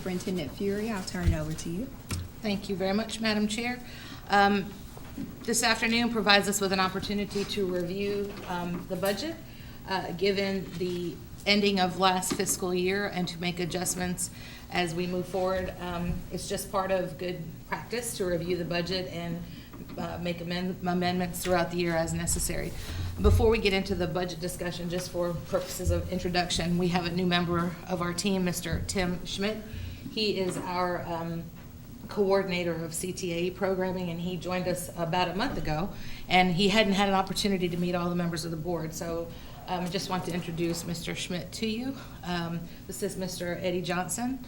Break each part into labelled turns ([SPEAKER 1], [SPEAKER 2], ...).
[SPEAKER 1] Superintendent Fury, I'll turn it over to you.
[SPEAKER 2] Thank you very much, Madam Chair. This afternoon provides us with an opportunity to review the budget, given the ending of last fiscal year, and to make adjustments as we move forward. It's just part of good practice to review the budget and make amendments throughout the year as necessary. Before we get into the budget discussion, just for purposes of introduction, we have a new member of our team, Mr. Tim Schmidt. He is our coordinator of CTA programming, and he joined us about a month ago, and he hadn't had an opportunity to meet all the members of the board. So I just want to introduce Mr. Schmidt to you. This is Mr. Eddie Johnson,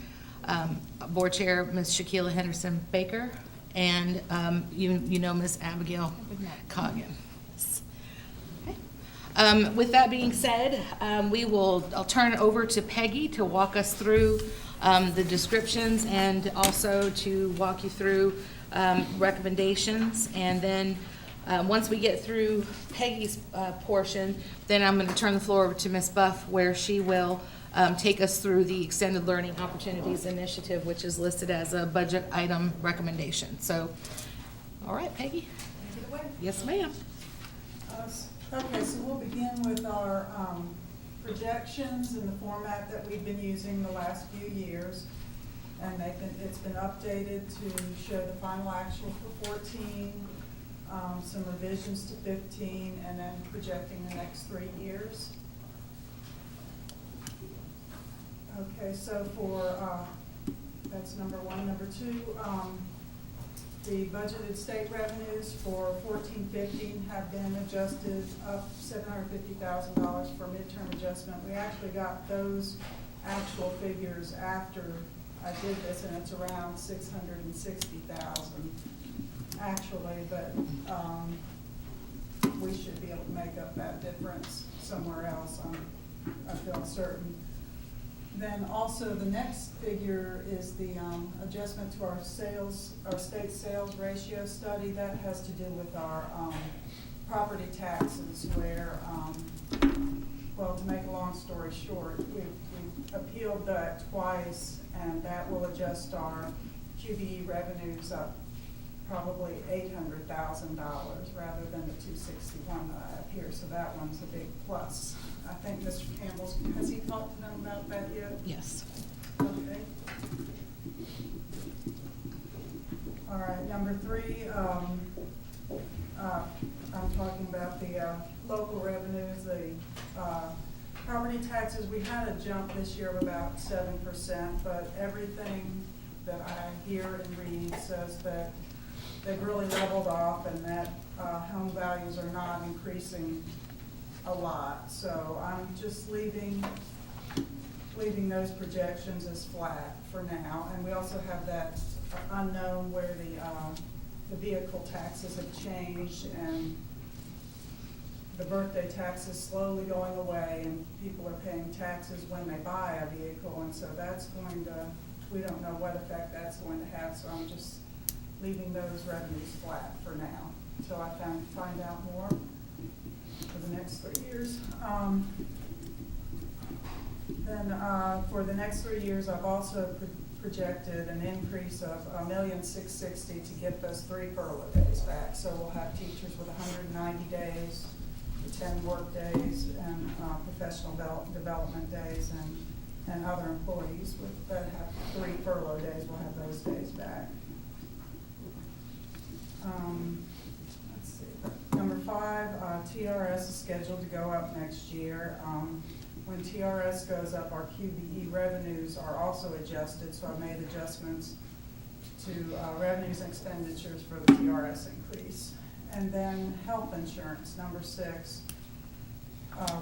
[SPEAKER 2] Board Chair Ms. Shaquila Henderson Baker, and you know Ms. Abigail Coggin. Okay. With that being said, I'll turn it over to Peggy to walk us through the descriptions and also to walk you through recommendations. And then once we get through Peggy's portion, then I'm going to turn the floor over to Ms. Buff, where she will take us through the Extended Learning Opportunities Initiative, which is listed as a budget item recommendation. So, all right, Peggy.
[SPEAKER 3] Take it away.
[SPEAKER 2] Yes, ma'am.
[SPEAKER 3] Okay, so we'll begin with our projections in the format that we've been using the last few years. And it's been updated to show the final actual for 14, some revisions to 15, and then projecting the next 3 years. Okay, so for, that's number one. Number two, the budgeted state revenues for 14-15 have been adjusted up $750,000 for midterm adjustment. We actually got those actual figures after I did this, and it's around $660,000 actually, but we should be able to make up that difference somewhere else, I feel certain. Then also the next figure is the adjustment to our state sales ratio study. That has to do with our property taxes, where, well, to make a long story short, we've appealed that twice, and that will adjust our QBE revenues up probably $800,000 rather than the $261 that I have here. So that one's a big plus. I think Mr. Campbell's, has he talked to them about that yet?
[SPEAKER 2] Yes.
[SPEAKER 3] Okay. All right, number three, I'm talking about the local revenues, the property taxes. We had a jump this year of about 7%, but everything that I hear and read says that they've really leveled off, and that home values are not increasing a lot. So I'm just leaving those projections as flat for now. And we also have that unknown where the vehicle taxes have changed, and the birthday tax is slowly going away, and people are paying taxes when they buy a vehicle, and so that's going to, we don't know what effect that's going to have. So I'm just leaving those revenues flat for now until I find out more for the next 3 years. Then for the next 3 years, I've also projected an increase of $1,660,000 to get those 3 furlough days back. So we'll have teachers with 190 days, 10 work days, and professional development days, and other employees that have 3 furlough days will have those days back. Let's see. Number 5, TRS is scheduled to go up next year. When TRS goes up, our QBE revenues are also adjusted, so I made adjustments to revenues and expenditures for the TRS increase. And then health insurance, number 6.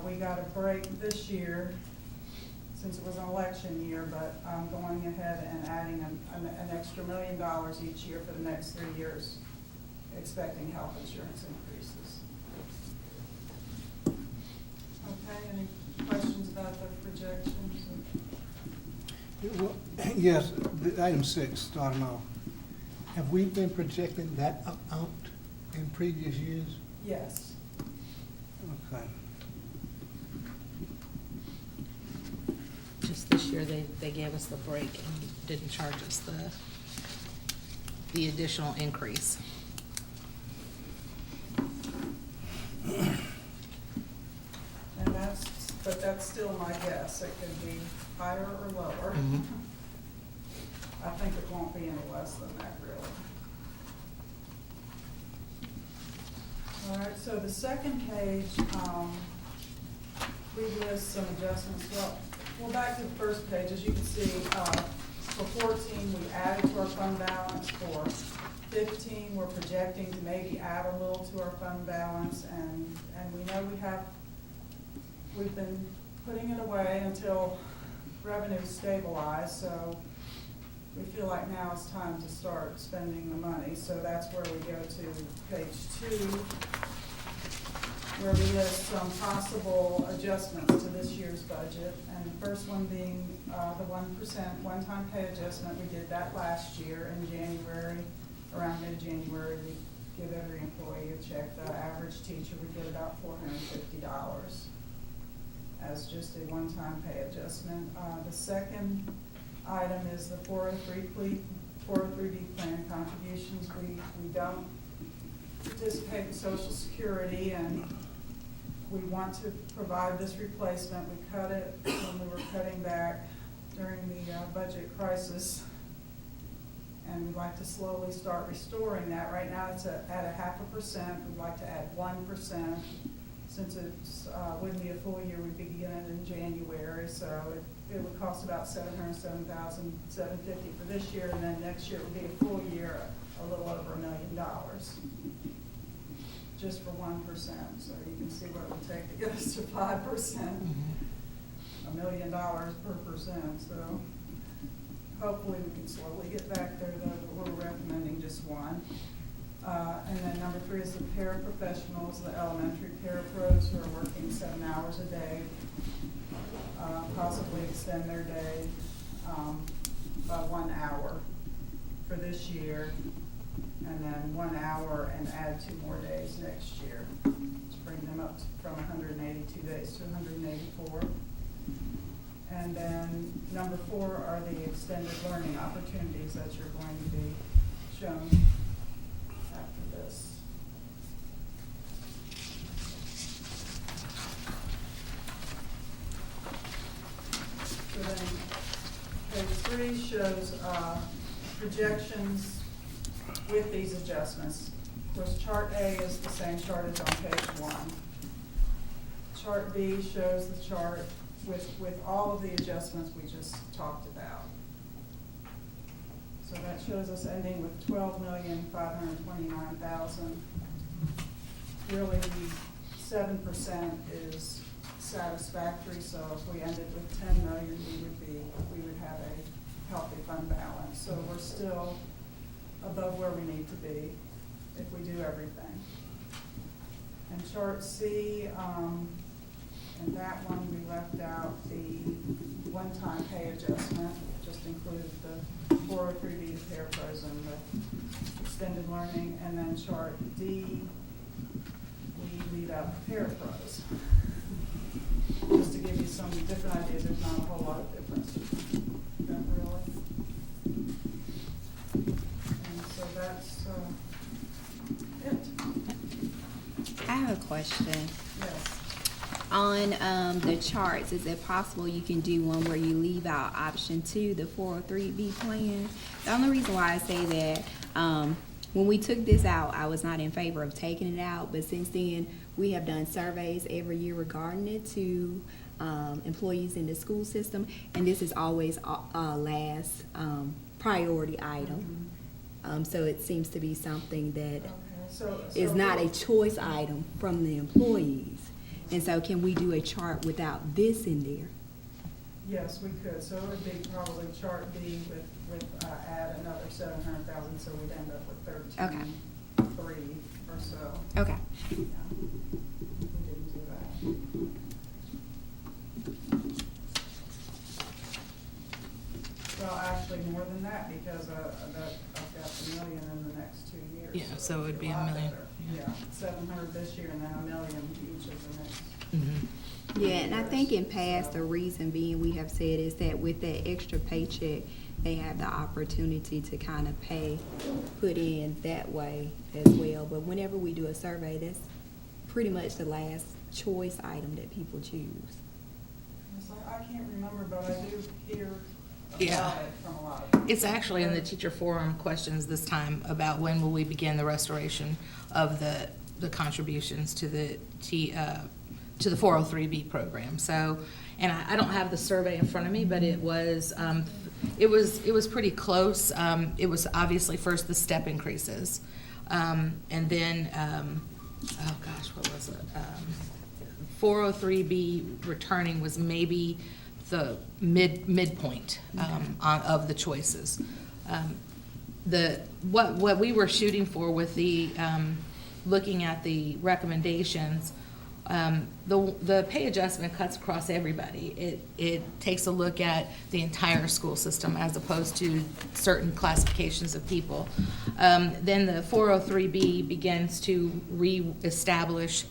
[SPEAKER 3] We got a break this year since it was an election year, but I'm going ahead and adding an extra $1 million each year for the next 3 years, expecting health insurance increases. Okay, any questions about the projections?
[SPEAKER 4] Well, yes, item 6, starting off. Have we been projecting that out in previous years?
[SPEAKER 3] Yes.
[SPEAKER 4] Okay.
[SPEAKER 2] Just this year, they gave us the break. didn't charge us the additional increase.
[SPEAKER 3] And but that's still my guess. It could be higher or lower.
[SPEAKER 2] Mhm.
[SPEAKER 3] I think it won't be any less than that, really. All right, so the second page, we list some adjustments. Well, back to the first page, as you can see, for 14, we added to our fund balance. For 15, we're projecting to maybe add a little to our fund balance, and we know we've been putting it away until revenue stabilize, so we feel like now it's time to start spending the money. So that's where we go to page 2, where we list some possible adjustments to this year's budget. And the first one being the 1% one-time pay adjustment. We did that last year in January, around mid-January. We give every employee a check. The average teacher would get about $450 as just a one-time pay adjustment. The second item is the 403B plan contributions. We don't participate in Social Security, and we want to provide this replacement. We cut it when we were cutting back during the budget crisis, and we'd like to slowly start restoring that. Right now it's at 0.5%. We'd like to add 1%. Since it wouldn't be a full year, we'd begin it in January, so it would cost about $707,750 for this year, and then next year it would be a full year, a little over $1 million, just for 1%. So you can see what it would take to get us to 5%, $1 million per percent. So hopefully we can slowly get back there, though, but we're recommending just 1. And then number 3 is the paraprofessionals, the elementary parapros who are working 7 hours a day, possibly extend their day by 1 hour for this year, and then 1 hour and add 2 more days next year to bring them up from 182 days to 184. And then number 4 are the extended learning opportunities that you're going to be shown after this. So then page 3 shows projections with these adjustments. Of course, chart A is the same chart as on page 1. Chart B shows the chart with all of the adjustments we just talked about. So that shows us ending with $12,529,000. Really, the 7% is satisfactory. So if we ended with $10 million, we would have a healthy fund balance. So we're still above where we need to be if we do everything. And chart C, and that one we left out the one-time pay adjustment, just included the 403B to parapros and the extended learning. And then chart D, we leave out the parapros. Just to give you some different ideas, there's not a whole lot of difference. Not really. And so that's it.
[SPEAKER 1] I have a question.
[SPEAKER 3] Yes.
[SPEAKER 1] On the charts, is it possible you can do one where you leave out option 2, the 403B plan? The only reason why I say that, when we took this out, I was not in favor of taking it out, but since then, we have done surveys every year regarding it to employees in the school system, and this is always a last priority item. So it seems to be something that is not a choice item from the employees. And so can we do a chart without this in there?
[SPEAKER 3] Yes, we could. So it would be probably chart B with add another 700,000, so we'd end up with 13.3 or so.
[SPEAKER 1] Okay.
[SPEAKER 3] Yeah. We didn't do that. Well, actually more than that, because I've got $1 million in the next 2 years.
[SPEAKER 2] Yeah, so it would be
[SPEAKER 3] lot
[SPEAKER 2] $1 million.
[SPEAKER 3] better.
[SPEAKER 2] Yeah.
[SPEAKER 3] Yeah, 700 this year and then $1 million each of the next.
[SPEAKER 1] Yeah, and I think in past, the reason being we have said is that with that extra paycheck they have the opportunity to kind of put in that way as well. But whenever we do a survey, that's pretty much the last choice item that people choose.
[SPEAKER 3] It's like, I can't remember, but I do hear
[SPEAKER 2] Yeah.
[SPEAKER 3] about it from a lot of people.
[SPEAKER 2] It's actually in the teacher forum questions this time about when will we begin the restoration of the contributions to the 403B program. So, and I don't have the survey in front of me, but it was pretty close. It was obviously first the step increases, and then oh gosh, what was it? 403B returning was maybe the midpoint of the choices. What we were shooting for with the looking at the recommendations, the pay adjustment cuts across everybody. It takes a look at the entire school system as opposed to certain classifications of people. Then the 403B begins to reestablish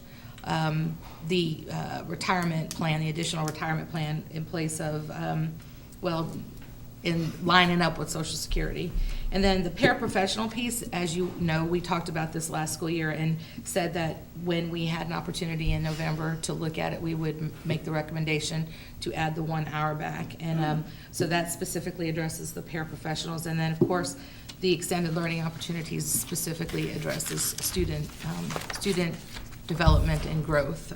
[SPEAKER 2] the retirement plan, the additional retirement plan in place of, in lining up with Social Security. And then the paraprofessional piece, as you know, we talked about this last school year and said that when we had an opportunity in November to look at it, we would make the recommendation to add the 1 hour back. And so that specifically addresses the paraprofessionals. And then, of course, the extended learning opportunities specifically addresses student development and growth.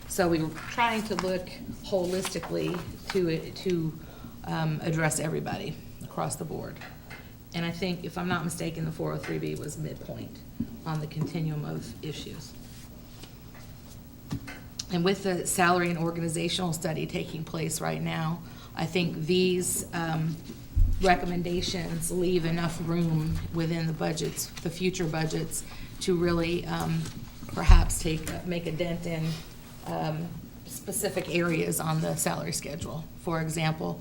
[SPEAKER 2] So we were trying to look holistically to address everybody across the board. And I think, if I'm not mistaken, the 403B was midpoint on the continuum of issues. And with the salary and organizational study taking place right now, I think these recommendations leave enough room within the budgets, the future budgets, to really perhaps make a dent in specific areas on the salary schedule. For example,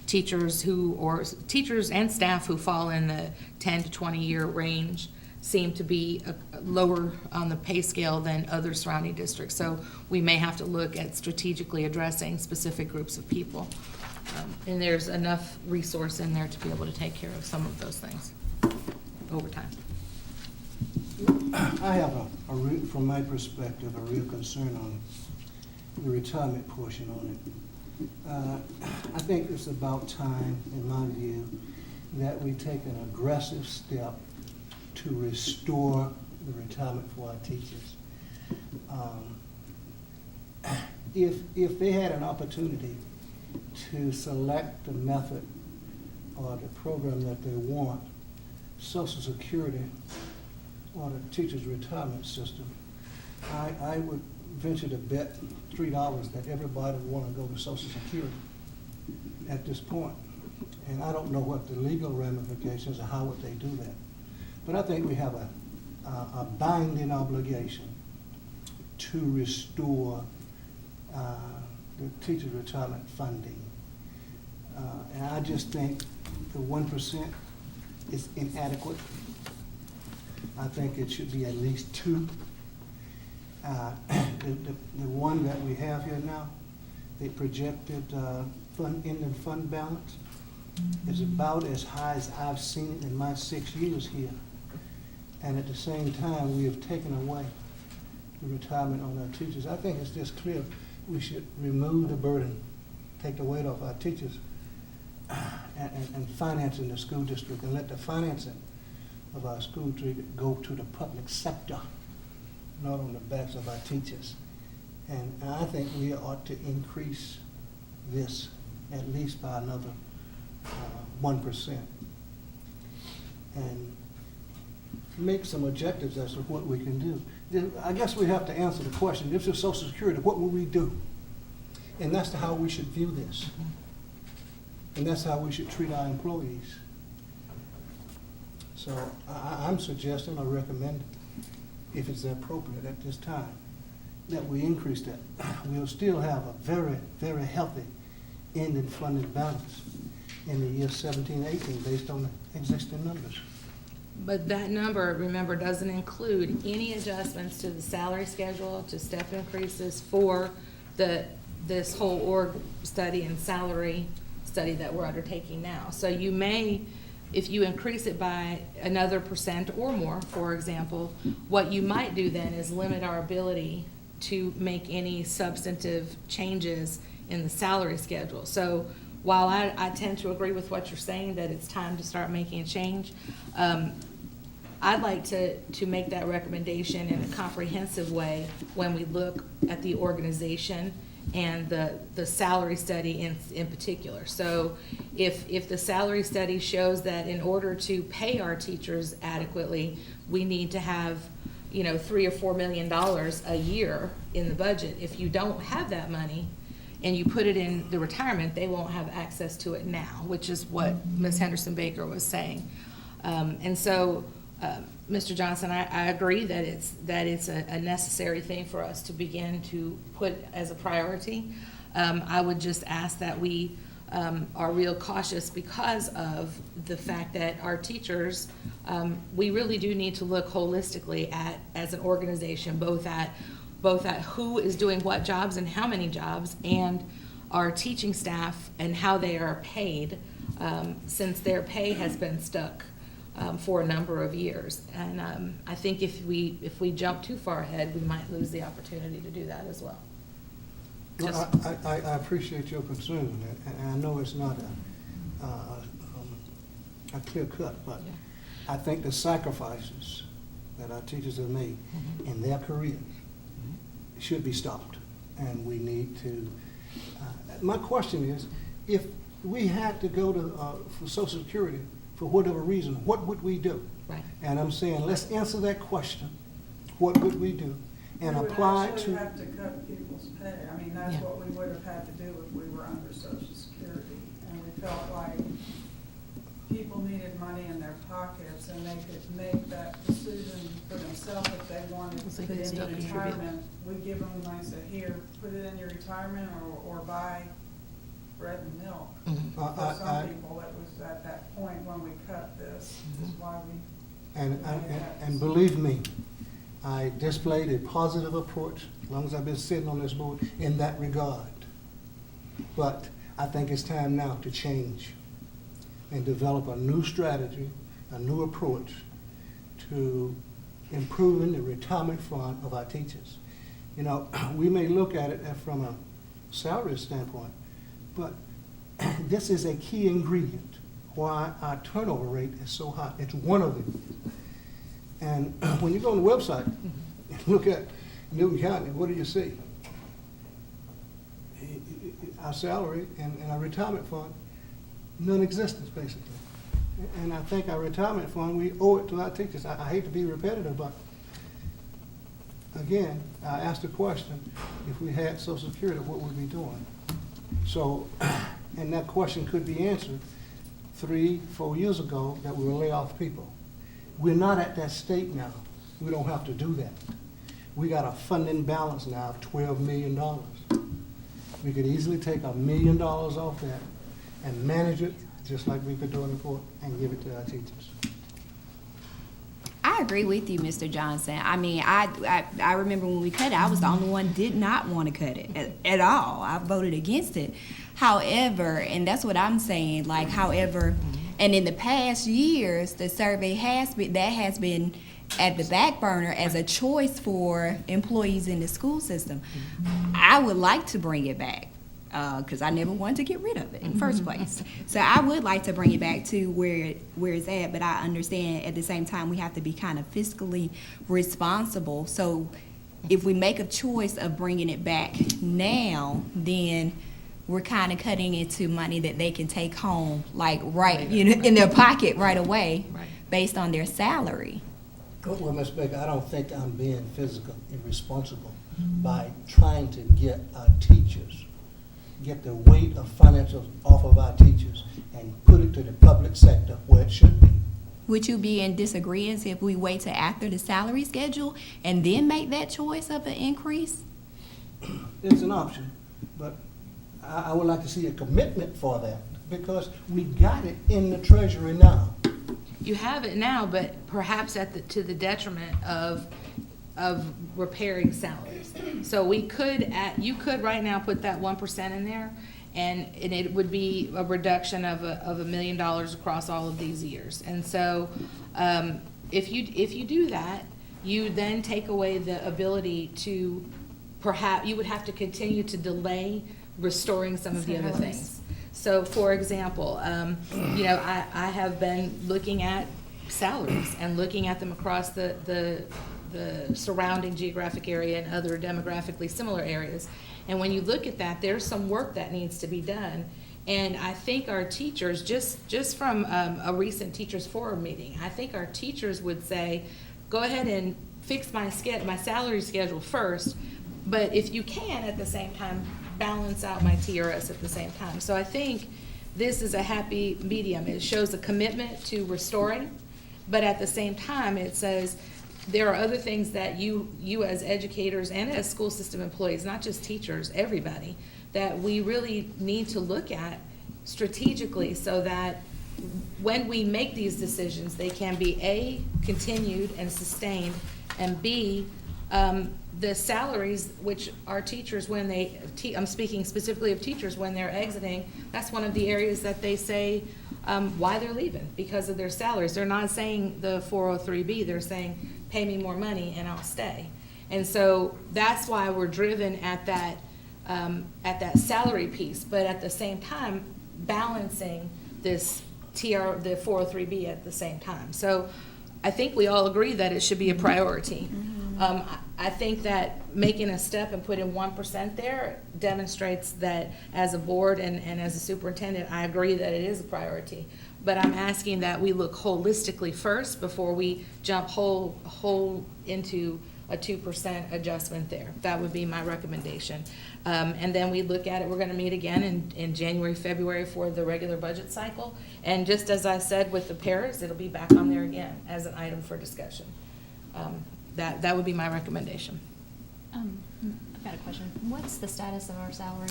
[SPEAKER 2] teachers and staff who fall in the 10 to 20 year range seem to be lower on the pay scale than other surrounding districts. So we may have to look at strategically addressing specific groups of people. And there's enough resource in there to be able to take care of some of those things over time.
[SPEAKER 4] I have from my perspective, a real concern on the retirement portion on it. I think it's about time, in my view, that we take an aggressive step to restore the retirement for our teachers. If they had an opportunity to select the method or the program that they want, Social Security or the teacher's retirement system, I would venture to bet $3 that everybody would want to go to Social Security at this point. And I don't know what the legal ramifications or how would they do that. But I think we have a binding obligation to restore the teacher's retirement funding. And I just think the 1% is inadequate. I think it should be at least 2. The one that we have here now, the projected ending fund balance is about as high as I've seen it in my 6 years here. And at the same time, we have taken away the retirement on our teachers. I think it's just clear we should remove the burden, take the weight off our teachers, and financing the school district, and let the financing of our school district go to the public sector, not on the backs of our teachers. And I think we ought to increase this at least by another 1%. And make some objectives as to what we can do. Then I guess we have to answer the question, if it's Social Security, what will we do? And that's how we should view this. And that's how we should treat our employees. So I'm suggesting or recommending, if it's appropriate at this time, that we increase that. We'll still have a very, very healthy ending funded balance in the year 17-18 based on the existing numbers.
[SPEAKER 2] But that number, remember, doesn't include any adjustments to the salary schedule, to step increases for this whole org study and salary study that we're undertaking now. So you may, if you increase it by another % or more, for example, what you might do then is limit our ability to make any substantive changes in the salary schedule. So while I tend to agree with what you're saying, that it's time to start making a change, I'd like to make that recommendation in a comprehensive way when we look at the organization and the salary study in particular. So if the salary study shows that in order to pay our teachers adequately, we need to have, $3 or $4 million a year in the budget. If you don't have that money and you put it in the retirement, they won't have access to it now, which is what Ms. Henderson Baker was saying. And so, Mr. Johnson, I agree that it's a necessary thing for us to begin to put as a priority. I would just ask that we are real cautious because of the fact that our teachers, we really do need to look holistically at, as an organization, both at who is doing what jobs and how many jobs, and our teaching staff and how they are paid, since their pay has been stuck for a number of years. And I think if we jump too far ahead, we might lose the opportunity to do that as well.
[SPEAKER 4] Well, I appreciate your concern on that, and I know it's not a clear cut, but
[SPEAKER 2] Yeah.
[SPEAKER 4] I think the sacrifices that our teachers have made in their careers should be stopped, and we need to. My question is, if we had to go to for Social Security for whatever reason, what would we do?
[SPEAKER 2] Right.
[SPEAKER 4] And I'm saying, let's answer that question. What would we do? And apply
[SPEAKER 3] We would
[SPEAKER 4] to.
[SPEAKER 3] actually have to cut people's pay. I mean, that's
[SPEAKER 2] Yeah.
[SPEAKER 3] what we would have had to do if we were under Social Security. And we felt like people needed money in their pockets, and they could make that decision for themselves if they wanted
[SPEAKER 2] So
[SPEAKER 3] to
[SPEAKER 2] they
[SPEAKER 3] get
[SPEAKER 2] still
[SPEAKER 3] into
[SPEAKER 2] contribute.
[SPEAKER 3] retirement. We give them the money, say, here, put it in your retirement, or buy bread and milk.
[SPEAKER 2] Mhm.
[SPEAKER 3] For some people, it was at that point when we cut this, is why we.
[SPEAKER 4] And believe me, I displayed a positive approach as long as I've been sitting on this board in that regard. But I think it's time now to change and develop a new strategy, a new approach to improving the retirement fund of our teachers. We may look at it from a salary standpoint, but this is a key ingredient why our turnover rate is so high. It's one of them. And when you go on the website and look at Newton County, what do you see? Our salary and our retirement fund, non-existent basically. And I think our retirement fund, we owe it to our teachers. I hate to be repetitive, but again, I asked the question, if we had Social Security, what would we be doing? So, and that question could be answered 3-4 years ago, that we will lay off people. We're not at that state now. We don't have to do that. We got a funding balance now of $12 million. We could easily take $1 million off that and manage it just like we've been doing before and give it to our teachers.
[SPEAKER 1] I agree with you, Mr. Johnson. I mean, I remember when we cut it, I was the only one did not want to cut it at all. I voted against it. However, and that's what I'm saying, and in the past years, the survey has been at the back burner as a choice for employees in the school system. I would like to bring it back, because I never wanted to get rid of it in the first place. So I would like to bring it back to where it's at, but I understand at the same time we have to be kind of fiscally responsible. So if we make a choice of bringing it back now, then we're kind of cutting into money that they can take home, in their pocket right away,
[SPEAKER 2] Right.
[SPEAKER 1] based on their salary.
[SPEAKER 4] Well, Ms. Baker, I don't think I'm being physical irresponsible by trying to get our teachers, get the weight of financials off of our teachers and put it to the public sector where it should be.
[SPEAKER 1] Would you be in disagreement if we wait till after the salary schedule and then make that choice of an increase?
[SPEAKER 4] It's an option, but I would like to see a commitment for that because we got it in the treasury now.
[SPEAKER 2] You have it now, but perhaps to the detriment of repairing salaries. So you could right now put that 1% in there, And it would be a reduction of $1 million across all of these years. And so, if you do that, you then take away the ability to, perhaps, you would have to continue to delay restoring some of the other things. So, for example, you know, I have been looking at salaries and looking at them across the surrounding geographic area and other demographically similar areas. And when you look at that, there's some work that needs to be done. And I think our teachers, just from a recent teachers forum meeting, I think our teachers would say, go ahead and fix my salary schedule first, but if you can, at the same time, balance out my TRS at the same time. So I think this is a happy medium. It shows a commitment to restoring, but at the same time, it says there are other things that you as educators and as school system employees, not just teachers, everybody, that we really need to look at strategically so that when we make these decisions, they can be A, continued and sustained, and B, the salaries, which our teachers, when they, I'm speaking specifically of teachers, when they're exiting, that's one of the areas that they say why they're leaving, because of their salaries. They're not saying the 403B, they're saying, pay me more money and I'll stay. And so that's why we're driven at that salary piece, but at the same time, balancing this the 403B at the same time. So I think we all agree that it should be a priority. I think that making a step and putting 1% there demonstrates that as a board and as a superintendent, I agree that it is a priority. But I'm asking that we look holistically first before we jump whole into a 2% adjustment there. That would be my recommendation. And then we look at it, we're gonna meet again in January, February for the regular budget cycle. And just as I said with the paras, it'll be back on there again as an item for discussion. That would be my recommendation.
[SPEAKER 5] I've got a question. What's the status of our salary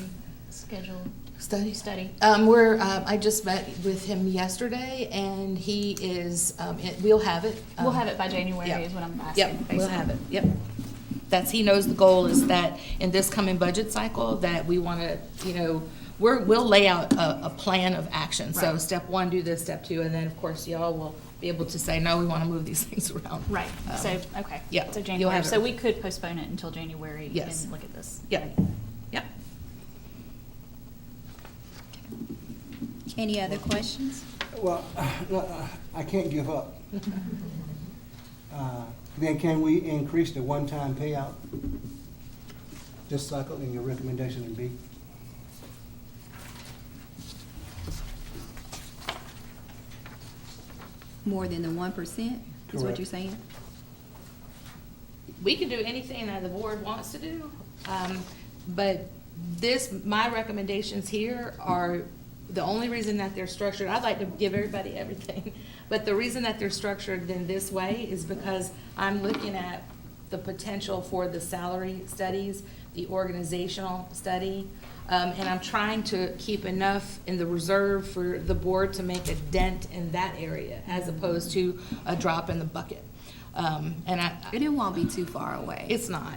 [SPEAKER 5] schedule?
[SPEAKER 2] Study?
[SPEAKER 5] Study.
[SPEAKER 2] I just met with him yesterday, and he is, we'll have it.
[SPEAKER 5] We'll have it by January
[SPEAKER 2] yeah.
[SPEAKER 5] is what I'm asking.
[SPEAKER 2] Yep, we'll have it, yep. He knows the goal is that in this coming budget cycle, that we want to, you know, we'll lay out a plan of action. So
[SPEAKER 5] Right.
[SPEAKER 2] step 1, do this, step 2, and then, of course, y'all will be able to say, no, we want to move these things around.
[SPEAKER 5] Right, so, okay.
[SPEAKER 2] yeah,
[SPEAKER 5] So
[SPEAKER 2] you'll
[SPEAKER 5] January,
[SPEAKER 2] have it.
[SPEAKER 5] so we could postpone it until January
[SPEAKER 2] Yes.
[SPEAKER 5] and look at this.
[SPEAKER 2] Yep, yep.
[SPEAKER 1] Any other questions?
[SPEAKER 4] Well, I can't give up. Then can we increase the one-time payout this cycle in your recommendation in B?
[SPEAKER 1] More than the 1%, is what
[SPEAKER 4] Correct.
[SPEAKER 1] you're saying?
[SPEAKER 2] We can do anything that the board wants to do, but my recommendations here are, the only reason that they're structured, I'd like to give everybody everything, but the reason that they're structured in this way is because I'm looking at the potential for the salary studies, the organizational study, and I'm trying to keep enough in the reserve for the board to make a dent in that area as opposed to a drop in the bucket. And
[SPEAKER 1] And it won't be too far away.
[SPEAKER 2] it's not,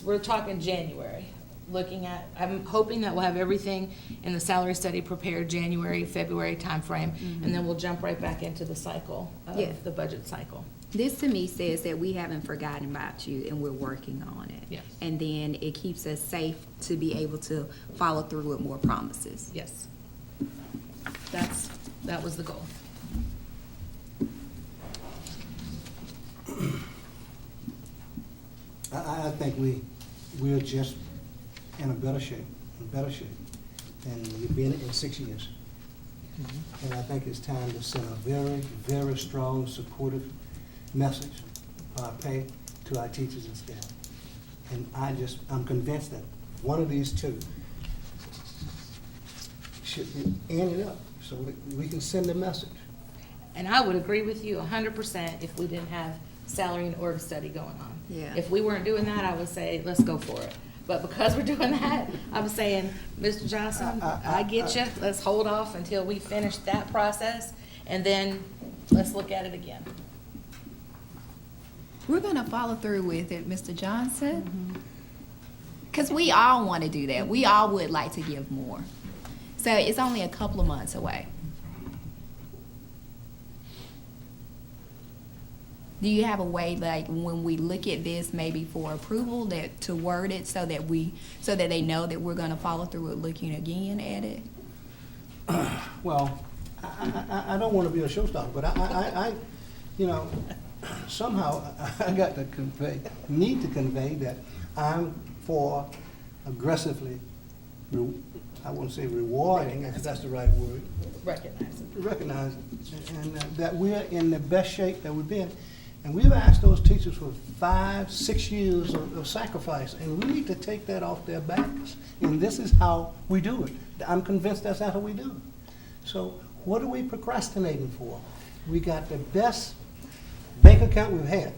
[SPEAKER 2] we're talking January. I'm hoping that we'll have everything in the salary study prepared January, February timeframe, and then we'll jump right back into the cycle
[SPEAKER 1] Yeah.
[SPEAKER 2] of the budget cycle.
[SPEAKER 1] This to me says that we haven't forgotten about you and we're working on it.
[SPEAKER 2] Yes.
[SPEAKER 1] And then it keeps us safe to be able to follow through with more promises.
[SPEAKER 2] Yes. That was the goal.
[SPEAKER 4] I think we're just in a better shape than we've been in 6 years. And I think it's time to send a very, very strong, supportive message by pay to our teachers and staff. And I'm convinced that one of these two should end it up so that we can send a message.
[SPEAKER 2] And I would agree with you 100% if we didn't have salary and org study going on.
[SPEAKER 1] Yeah.
[SPEAKER 2] If we weren't doing that, I would say, let's go for it. But because we're doing that, I'm saying, Mr. Johnson, I get you. Let's hold off until we finish that process, and then let's look at it again.
[SPEAKER 1] We're gonna follow through with it, Mr. Johnson. Because we all want to do that. We all would like to give more. So it's only a couple of months away. Do you have a way, like, when we look at this, maybe for approval, that to word it so that they know that we're gonna follow through with looking again at it?
[SPEAKER 4] Well, I don't want to be a showstopper, but I, you know, somehow I got to need to convey that I'm for aggressively, I wouldn't say rewarding, if that's the right word, recognize and that we're in the best shape that we've been. And we've asked those teachers for 5, 6 years of sacrifice, and we need to take that off their backs. And this is how we do it. I'm convinced that's how we do it. So what are we procrastinating for? We got the best bank account we've had.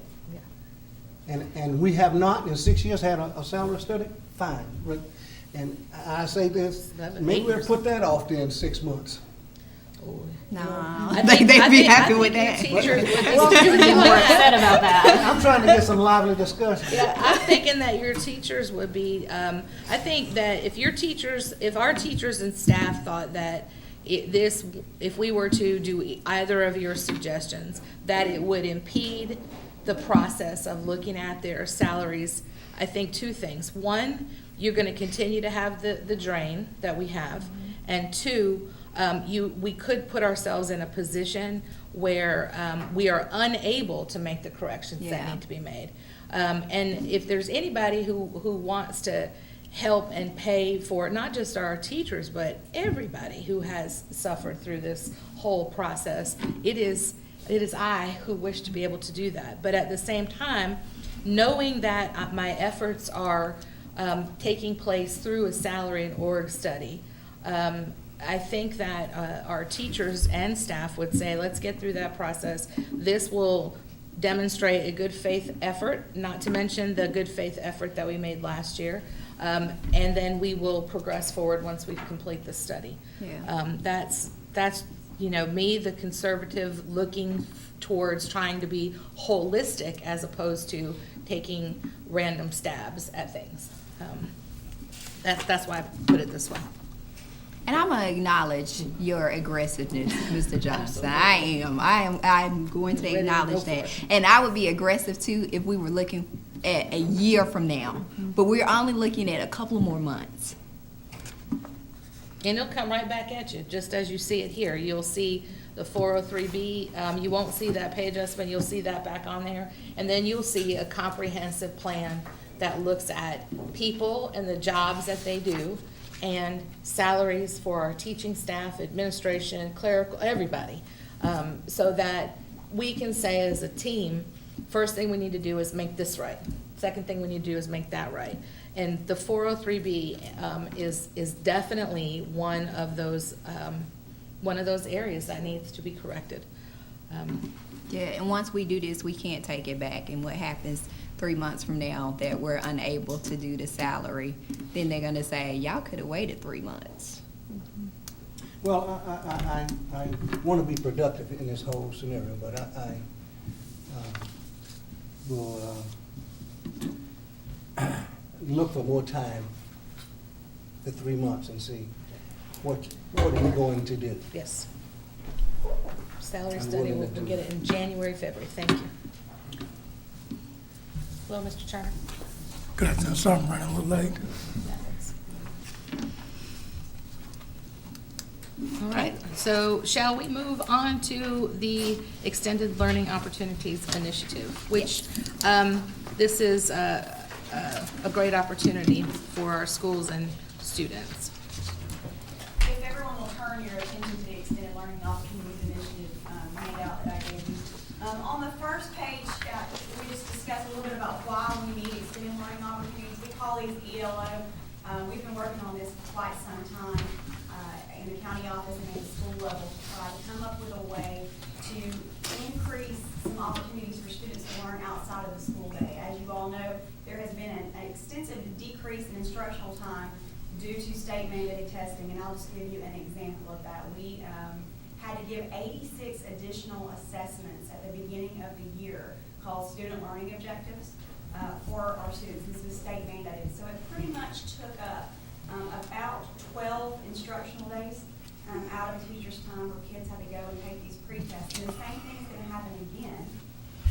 [SPEAKER 4] And we have not in 6 years had a salary study? Fine. And I say this, maybe we'll put that off there in 6 months.
[SPEAKER 1] No,
[SPEAKER 2] I
[SPEAKER 1] they'd be happy with
[SPEAKER 2] your
[SPEAKER 1] that.
[SPEAKER 2] teachers would be
[SPEAKER 5] More upset about that.
[SPEAKER 4] I'm trying to get some lively discussion.
[SPEAKER 2] Yeah, I'm thinking that your teachers would be, I think that if our teachers and staff thought that if we were to do either of your suggestions, that it would impede the process of looking at their salaries, I think 2 things. 1, you're gonna continue to have the drain that we have, and 2, we could put ourselves in a position where we are unable to make the corrections that
[SPEAKER 1] Yeah.
[SPEAKER 2] need to be made. And if there's anybody who wants to help and pay for not just our teachers, but everybody who has suffered through this whole process, it is I who wish to be able to do that. But at the same time, knowing that my efforts are taking place through a salary and org study, I think that our teachers and staff would say, let's get through that process. This will demonstrate a good faith effort, not to mention the good faith effort that we made last year. And then we will progress forward once we complete the study.
[SPEAKER 1] Yeah.
[SPEAKER 2] That's me, the conservative, looking towards trying to be holistic as opposed to taking random stabs at things. That's why I put it this way.
[SPEAKER 1] And I'm gonna acknowledge your aggressiveness, Mr. Johnson. I'm going to
[SPEAKER 2] Ready to
[SPEAKER 1] acknowledge
[SPEAKER 2] go for
[SPEAKER 1] that.
[SPEAKER 2] it.
[SPEAKER 1] And I would be aggressive too if we were looking at a year from now. But we're only looking at a couple more months.
[SPEAKER 2] And it'll come right back at you, just as you see it here. You'll see the 403B, you won't see that pay adjustment, you'll see that back on there. And then you'll see a comprehensive plan that looks at people and the jobs that they do, and salaries for our teaching staff, administration, clerical, everybody. So that we can say as a team, first thing we need to do is make this right. Second thing we need to do is make that right. And the 403B is definitely one of those areas that needs to be corrected.
[SPEAKER 1] Yeah, and once we do this, we can't take it back. And what happens 3 months from now that we're unable to do the salary, then they're gonna say, y'all could have waited 3 months.
[SPEAKER 4] Well, I want to be productive in this whole scenario, but I will look for more time, the 3 months, and see what are we going to do.
[SPEAKER 2] Yes. Salary
[SPEAKER 4] I'm
[SPEAKER 2] study,
[SPEAKER 4] willing
[SPEAKER 2] we'll
[SPEAKER 4] to do
[SPEAKER 2] get
[SPEAKER 4] it.
[SPEAKER 2] it in January, February. Thank you. Hello, Mr. Turner.
[SPEAKER 6] Good afternoon, sorry I'm running a little late.
[SPEAKER 2] All right, so shall we move on to the Extended Learning Opportunities Initiative, which this is a great opportunity for our schools and students.
[SPEAKER 7] If everyone will turn your attention to the Extended Learning Opportunities Initiative handout that I gave you. On the first page, we just discussed a little bit about why we need extended learning opportunities. We call these ELO. We've been working on this for quite some time in the county office and at the school level to try to come up with a way to increase some opportunities for students to learn outside of the school day. As you all know, there has been an extensive decrease in instructional time due to state mandated testing, and I'll just give you an example of that. We had to give 86 additional assessments at the beginning of the year called student learning objectives for our students. This was state mandated, so it pretty much took up about 12 instructional days out of a teacher's time where kids have to go and take these pre-tests. And the same thing is going to happen again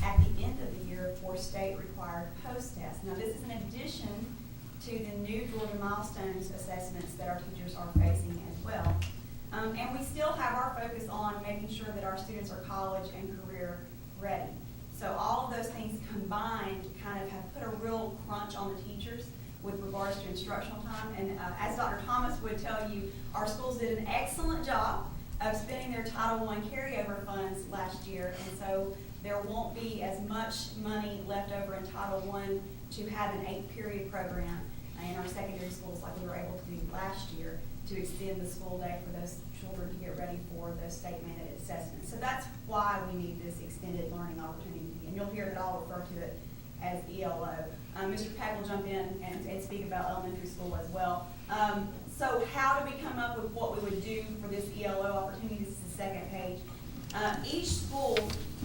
[SPEAKER 7] at the end of the year for state-required post-tests. Now, this is in addition to the new Georgia Milestones assessments that our teachers are facing as well. And we still have our focus on making sure that our students are college and career ready. So all of those things combined kind of have put a real crunch on the teachers with regards to instructional time. And as Dr. Thomas would tell you, our schools did an excellent job of spending their Title I carryover funds last year. And so there won't be as much money left over in Title I to have an 8-period program in our secondary schools like we were able to do last year to extend the school day for those children to get ready for those state-mandated assessments. So that's why we need this extended learning opportunity. And you'll hear that I'll refer to it as ELO. Mr. Peck will jump in and speak about elementary school as well. So how do we come up with what we would do for this ELO opportunity? This is the second page. Each school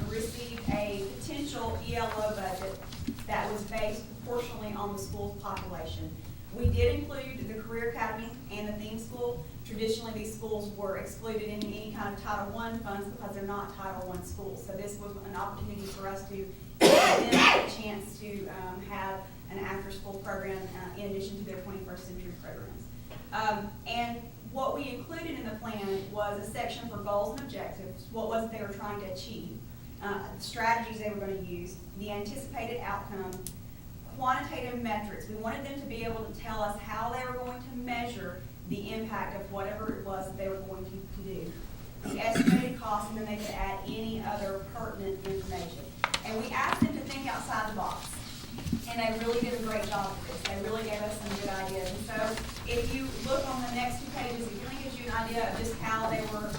[SPEAKER 7] received a potential ELO budget that was based proportionally on the school's population. We did include the Career Academy and the theme school. Traditionally, these schools were excluded in any kind of Title I funds because they're not Title I schools. So this was an opportunity for us to give them a chance to have an after-school program in addition to their 21st century programs. And what we included in the plan was a section for goals and objectives, what was it they were trying to achieve, strategies they were going to use, the anticipated outcome, quantitative metrics. We wanted them to be able to tell us how they were going to measure the impact of whatever it was that they were going to do, the estimated cost, and then they could add any other pertinent information. And we asked them to think outside the box. And they really did a great job of this. They really gave us some good ideas. And so if you look on the next 2 pages, it really gives you an idea of just how they were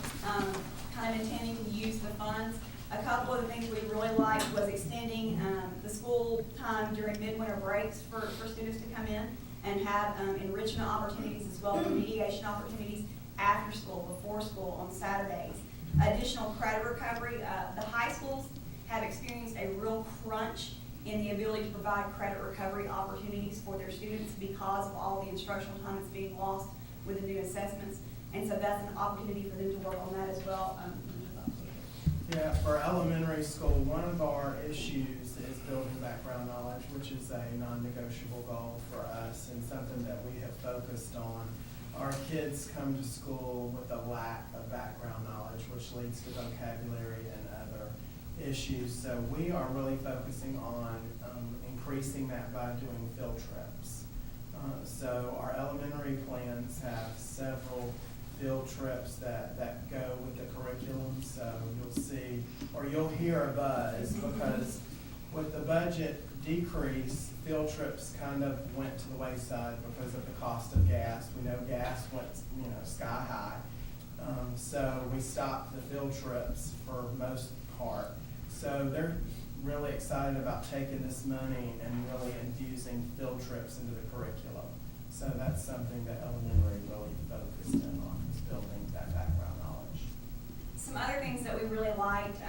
[SPEAKER 7] kind of intending to use the funds. A couple of the things we really liked was extending the school time during midwinter breaks for students to come in and have enrichment opportunities as well as remediation opportunities after school, before school, on Saturdays. Additional credit recovery. The high schools have experienced a real crunch in the ability to provide credit recovery opportunities for their students because of all the instructional time that's being lost with the new assessments. And so that's an opportunity for them to work on that as well.
[SPEAKER 8] Yeah, for elementary school, one of our issues is building background knowledge, which is a non-negotiable goal for us and something that we have focused on. Our kids come to school with a lack of background knowledge, which leads to vocabulary and other issues. So we are really focusing on increasing that by doing field trips. So our elementary plans have several field trips that go with the curriculum. So you'll see, or you'll hear a buzz, because with the budget decrease, field trips kind of went to the wayside because of the cost of gas. We know gas went, sky high. So we stopped the field trips for most part. So they're really excited about taking this money and really infusing field trips into the curriculum. So that's something that elementary really focused in on, is building that background knowledge.
[SPEAKER 7] Some other things that we really liked,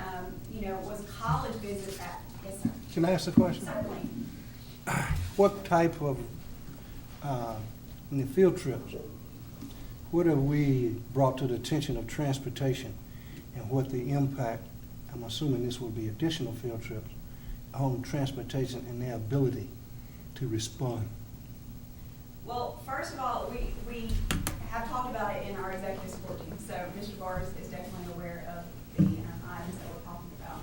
[SPEAKER 7] was college visits at, yes, sir.
[SPEAKER 4] Can I ask a question?
[SPEAKER 7] Certainly.
[SPEAKER 4] What type of, in the field trips, what have we brought to the attention of transportation and what the impact, I'm assuming this will be additional field trips, on transportation and their ability to respond?
[SPEAKER 7] Well, first of all, we have talked about it in our executive support team, so Mr. Barr is definitely aware of the items that we're talking about.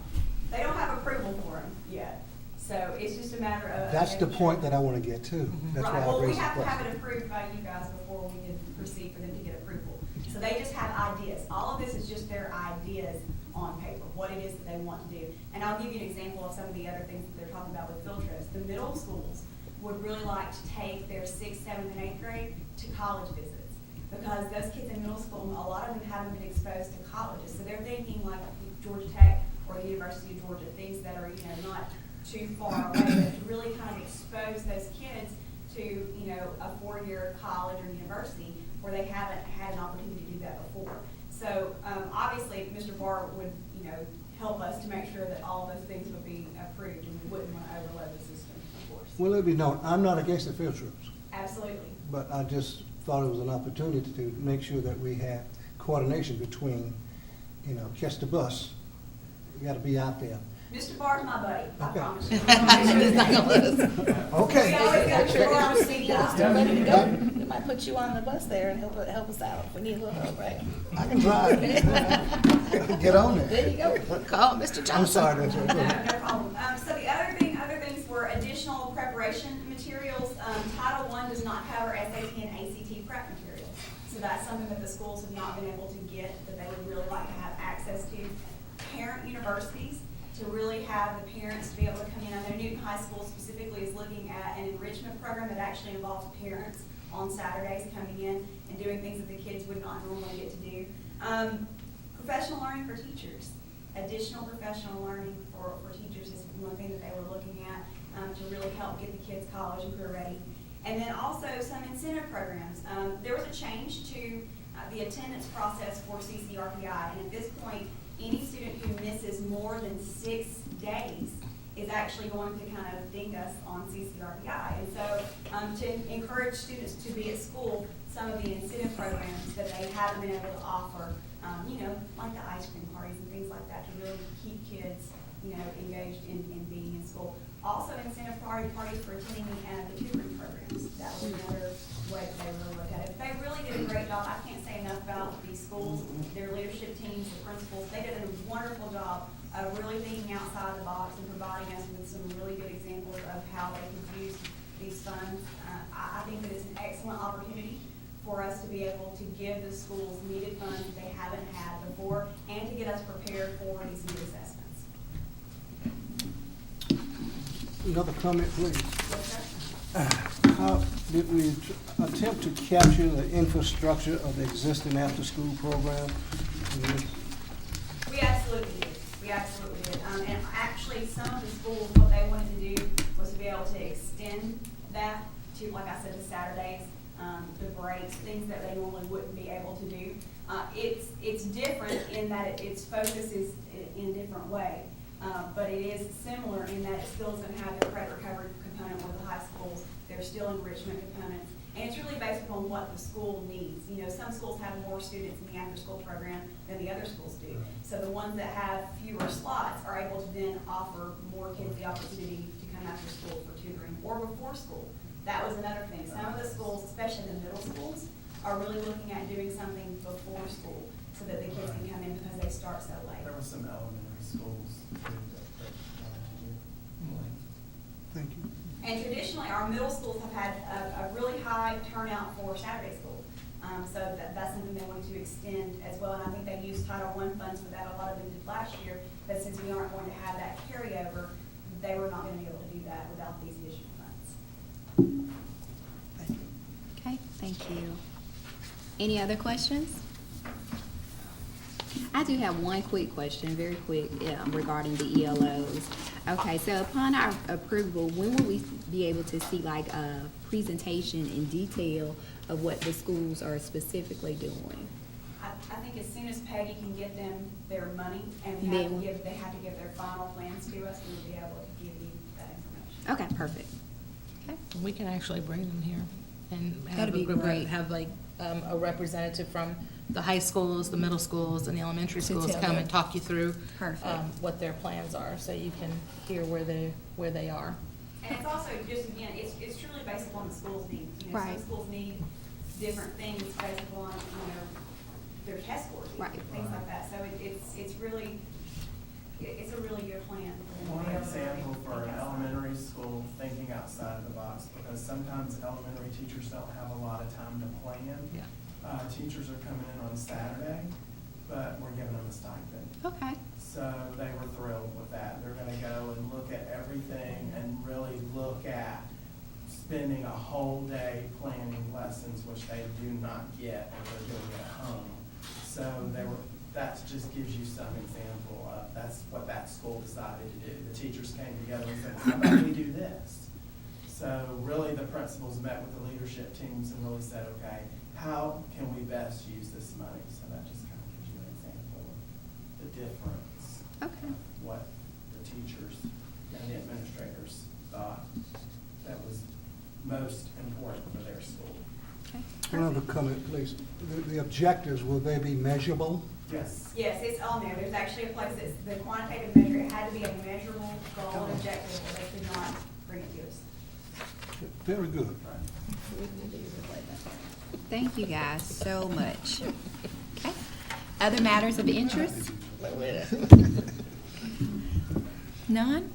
[SPEAKER 7] They don't have approval for them yet, so it's just a matter of.
[SPEAKER 4] That's the point that I want to get to. That's why
[SPEAKER 7] Right,
[SPEAKER 4] I
[SPEAKER 7] well, we
[SPEAKER 4] raised the
[SPEAKER 7] have to have
[SPEAKER 4] question.
[SPEAKER 7] it approved by you guys before we can proceed for them to get approval. So they just have ideas. All of this is just their ideas on paper, what it is that they want to do. And I'll give you an example of some of the other things that they're talking about with field trips. The middle schools would really like to take their 6th, 7th, and 8th grade to college visits, because those kids in middle school, a lot of them haven't been exposed to colleges. So they're thinking like Georgia Tech or the University of Georgia, things that are, not too far away, but to really kind of expose those kids to, a 4-year college or university where they haven't had an opportunity to do that before. So obviously, Mr. Barr would, help us to make sure that all those things would be approved, and we wouldn't want to overload the system, of course.
[SPEAKER 4] Well, let me know, I'm not against the field trips,
[SPEAKER 7] Absolutely.
[SPEAKER 4] but I just thought it was an opportunity to make sure that we had coordination between, you know, catch the bus, you gotta be out there.
[SPEAKER 7] Mr. Barr's my buddy, I
[SPEAKER 4] Okay.
[SPEAKER 7] promise you.
[SPEAKER 2] He's not gonna let us.
[SPEAKER 4] Okay.
[SPEAKER 7] We always got Mr. Barr on speed dial.
[SPEAKER 2] Ready to go. We might put you on the bus there and help us out if we need a little help, right?
[SPEAKER 4] I can drive. Get on
[SPEAKER 2] There
[SPEAKER 4] there.
[SPEAKER 2] you go. Call Mr. Johnson.
[SPEAKER 4] I'm sorry, that's
[SPEAKER 7] No,
[SPEAKER 4] okay.
[SPEAKER 7] no problem. So the other things were additional preparation materials. Title I does not cover SAT and ACT prep materials. So that's something that the schools have not been able to get, that they would really like to have access to. Parent universities, to really have the parents to be able to come in. I know Newton High School specifically is looking at an enrichment program that actually involves parents on Saturdays coming in and doing things that the kids would not normally get to do. Professional learning for teachers. Additional professional learning for teachers is one thing that they were looking at to really help get the kids college and career ready. And then also some incentive programs. There was a change to the attendance process for CCRPI, and at this point, any student who misses more than 6 days is actually going to kind of ding us on CCRPI. And so to encourage students to be at school, some of the incentive programs that they haven't been able to offer, you know, like the ice cream parties and things like that, to really keep kids, you know, engaged in being in school. Also incentive parties for attending the tutoring programs. That was another way that they really look at it. They really did a great job. I can't say enough about these schools, their leadership teams, the principals. They did a wonderful job of really thinking outside the box and providing us with some really good examples of how they could use these funds. I think that it's an excellent opportunity for us to be able to give the schools needed funds that they haven't had before, and to get us prepared for these new assessments.
[SPEAKER 4] Another comment, please.
[SPEAKER 7] Yes, sir.
[SPEAKER 4] How did we attempt to capture the infrastructure of the existing after-school program?
[SPEAKER 7] We absolutely did. We absolutely did. And actually, some of the schools, what they wanted to do was to be able to extend that to, like I said, the Saturdays, the breaks, things that they normally wouldn't be able to do. It's different in that its focus is in a different way. But it is similar in that it still is going to have the credit recovery component with the high schools. There's still enrichment components. And it's really based upon what the school needs. You know, some schools have more students in the after-school program than the other schools do. So the ones that have fewer slots are able to then offer more kids the opportunity to come after school for tutoring or before school. That was another thing. Some of the schools, especially the middle schools, are really looking at doing something before school so that the kids can come in because they start so late.
[SPEAKER 8] There were some elementary schools too that wanted to do.
[SPEAKER 4] Thank you.
[SPEAKER 7] And traditionally, our middle schools have had a really high turnout for Saturday school. So that's something they wanted to extend as well. And I think they used Title I funds for that. A lot of them did last year. But since we aren't going to have that carryover, they were not going to be able to do that without these additional funds.
[SPEAKER 1] Okay, thank you. Any other questions? I do have one quick question, very quick, regarding the ELOs. Okay, so upon our approval, when will we be able to see like a presentation in detail of what the schools are specifically doing?
[SPEAKER 7] I think as soon as Peggy can get them their money and
[SPEAKER 1] Then-
[SPEAKER 7] they have to give their final plans to us, we'll be able to give you that information.
[SPEAKER 1] Okay, perfect. Okay.
[SPEAKER 2] We can actually bring them here and have
[SPEAKER 1] That'd be great.
[SPEAKER 2] have like a representative from the high schools, the middle schools, and the elementary
[SPEAKER 1] To
[SPEAKER 2] schools
[SPEAKER 1] tell
[SPEAKER 2] come
[SPEAKER 1] them.
[SPEAKER 2] and talk you through
[SPEAKER 1] Perfect.
[SPEAKER 2] what their plans are, so you can hear where they are.
[SPEAKER 7] And it's also just, again, it's truly based upon the school's needs. You know,
[SPEAKER 1] Right.
[SPEAKER 7] some schools need different things based upon, you know, their test scores,
[SPEAKER 1] Right.
[SPEAKER 7] things like that. So it's really, it's a really good plan. for them to
[SPEAKER 8] One
[SPEAKER 7] be able to
[SPEAKER 8] example
[SPEAKER 7] think
[SPEAKER 8] for an
[SPEAKER 7] outside.
[SPEAKER 8] elementary school, thinking outside of the box, because sometimes elementary teachers don't have a lot of time to plan.
[SPEAKER 2] Yeah.
[SPEAKER 8] Teachers are coming in on Saturday, but we're giving them a stipend.
[SPEAKER 1] Okay.
[SPEAKER 8] So they were thrilled with that. They're gonna go and look at everything and really look at spending a whole day planning lessons, which they do not get or they're doing it at home. So that just gives you some example of, that's what that school decided to do. The teachers came together and said, how about we do this? So really the principals met with the leadership teams and really said, okay, how can we best use this money? So that just kind of gives you an example of the difference.
[SPEAKER 1] Okay.
[SPEAKER 8] Of what the teachers and the administrators thought that was most important for their school.
[SPEAKER 1] Okay.
[SPEAKER 4] One other comment, please. The objectives, will they be measurable?
[SPEAKER 8] Yes.
[SPEAKER 7] Yes, it's on there. There's actually a place that's the quantitative measure. It had to be a measurable goal and objective, or they could not bring it to us.
[SPEAKER 4] Very good.
[SPEAKER 1] Thank you guys so much. Okay. Other matters of interest? None?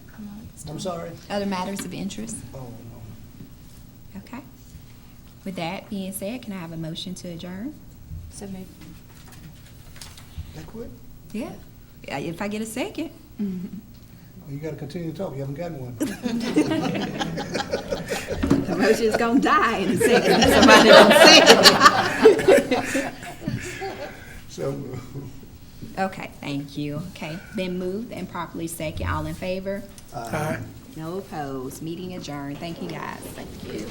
[SPEAKER 4] I'm sorry?
[SPEAKER 1] Other matters of interest?
[SPEAKER 4] Oh, no.
[SPEAKER 1] Okay. With that being said, can I have a motion to adjourn?
[SPEAKER 5] So moved.
[SPEAKER 4] That quick?
[SPEAKER 1] Yeah. If I get a second.
[SPEAKER 4] You gotta continue to talk, you haven't gotten one.
[SPEAKER 1] The motion's gonna die in a second. if Somebody don't second it.
[SPEAKER 4] So,
[SPEAKER 1] Okay, thank you. Okay, been moved and properly second. All in favor?
[SPEAKER 6] Aye.
[SPEAKER 1] No opposed. Meeting adjourned. Thank you, guys. Thank you.